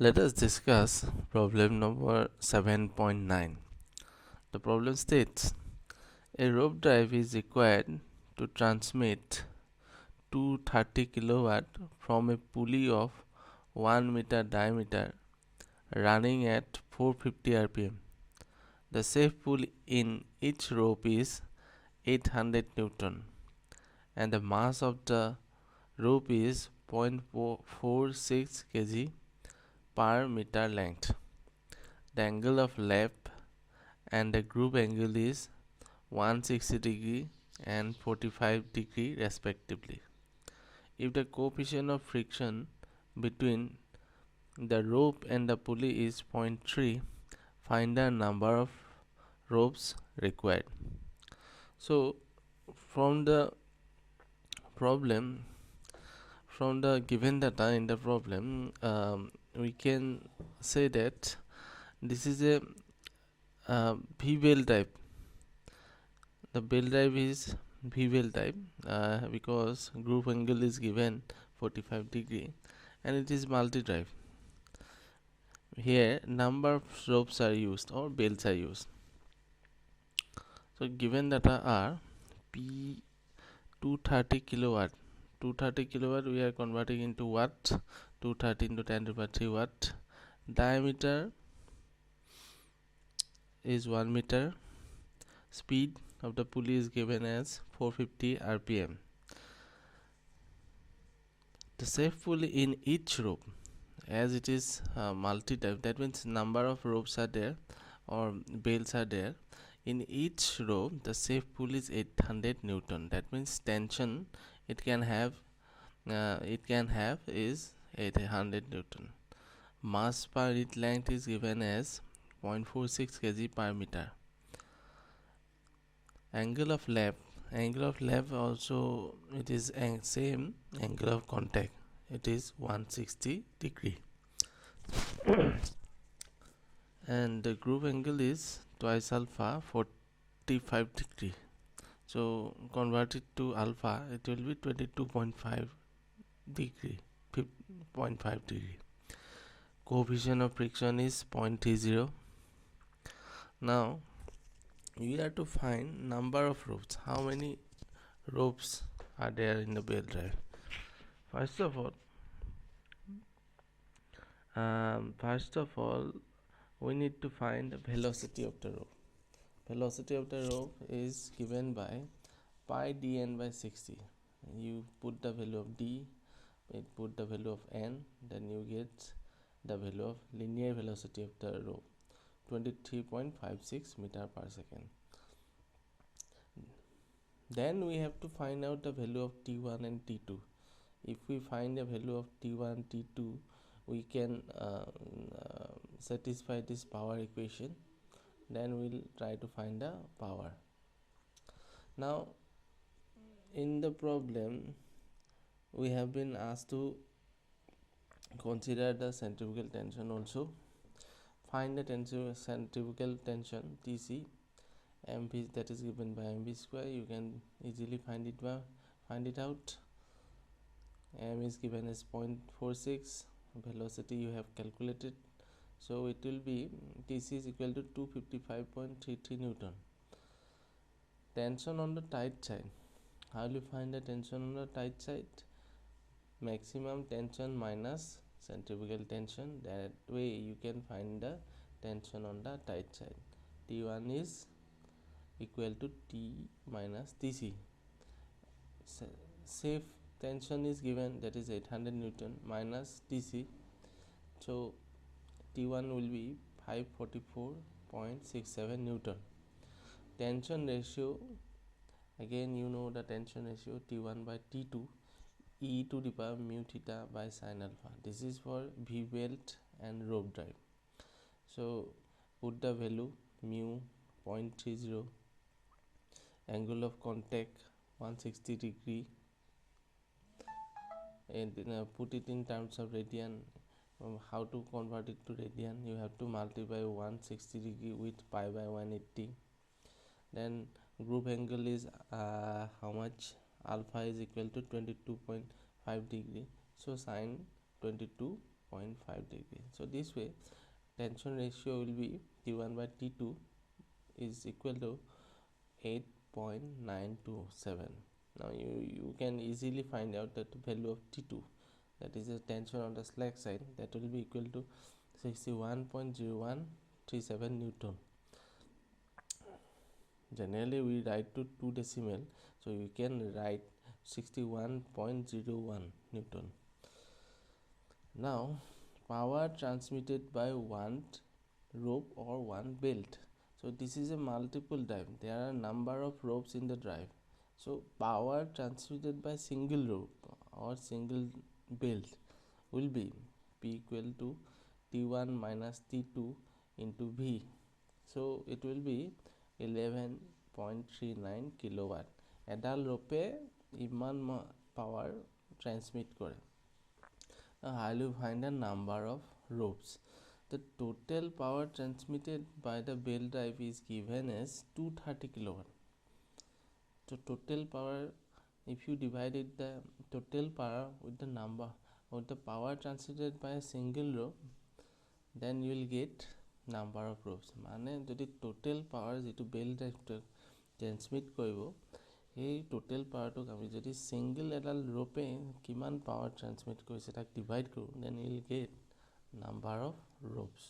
Let us discuss problem number 7.9. The problem states a rope drive is required to transmit 230 kilowatt from a pulley of 1 meter diameter running at 450 rpm. The safe pull in each rope is 800 Newton and the mass of the rope is 0.46 kg per meter length. The angle of lap and the group angle is 160 degree and 45 degree respectively. If the coefficient of friction between the rope and the pulley is 0.3, find the number of ropes required. So from the problem, from the given data in the problem, we can say that this is a V-bell type. The bell drive is V-bell type because group angle is given 45 degree and it is multi-drive. Here number of ropes are used or bells are used. So given data are P 230 kilowatt. 230 kilowatt we are converting into watt. 230 into 10 to the power 3 watt. Diameter is 1 meter. Speed of the pulley is given as 450 rpm. The safe pulley in each rope, as it is multi-type, that means number of ropes are there or bells are there. In each rope the safe pull is 800 Newton. That means tension it can have is 800 Newton. Mass per unit length is given as 0.46 kg per meter. Angle of lap also it is same angle of contact, it is 160 degree. And the group angle is twice alpha 45 degree. So convert it to alpha, it will be 22.5 degree, 0.5 degree. Coefficient of friction is 0.30. Now we are to find number of ropes. How many ropes are there in the bell drive? First of all, we need to find the velocity of the rope. Velocity of the rope is given by pi dn by 60. You put the value of d, put the value of n, then you get the value of linear velocity of the rope, 23.56 meter per second. Then we have to find out the value of t1 and t2. If we find the value of t1 and t2, we can satisfy this power equation. Then we'll try to find the power. Now in the problem we have been asked to consider the centrifugal tension also. Find the centrifugal tension Tc, mv, that is given by mv square. You can easily find it out. M is given as 0.46. Velocity you have calculated, so it will be Tc is equal to 255.33 Newton. Tension on the tight side. How will you find the tension on the tight side? Maximum tension minus centrifugal tension. That way you can find the tension on the tight side. T1 is equal to T minus Tc. Safe tension is given, that is 800 Newton minus Tc. So T1 will be 544.67 Newton. Tension ratio, again you know the tension ratio, T1 by T2, e to the power mu theta by sin alpha. This is for V belt and rope drive. So put the value mu 0.30, angle of contact 160 degree, and put it in terms of radian. How to convert it to radian? You have to multiply 160 degree with pi by 180. Then group angle is how much? Alpha is equal to 22.5 degree, so sin 22 0.5 degree. So this way tension ratio will be T1 by T2 is equal to 8.927. Now you can easily find out that the value of T2, that is the tension on the slack side, that will be equal to 61.0137 Newton. Generally we write to 2 decimal, so you can write 61.01 Newton. Now power transmitted by one rope or one belt. So this is a multiple drive, there are a number of ropes in the drive. So power transmitted by single rope or single belt will be P equal to T1 minus T2 into V. So it will be 11.39 kilowatt. এডাল ৰোপে ইমান power transmit কৰে. Now how will you find the number of ropes? The total power transmitted by the belt drive is given as 230 kilowatt. So total power, if you divided the total power with the number of the power transmitted by a single rope, then you will get number of ropes. মানে যদি total power যেটো belt drive transmit কৰিব, এই total power টোক আমি যদি single এডাল rope কিমান power transmit কৰিছে তাক divide কৰোঁ, then you will get number of ropes.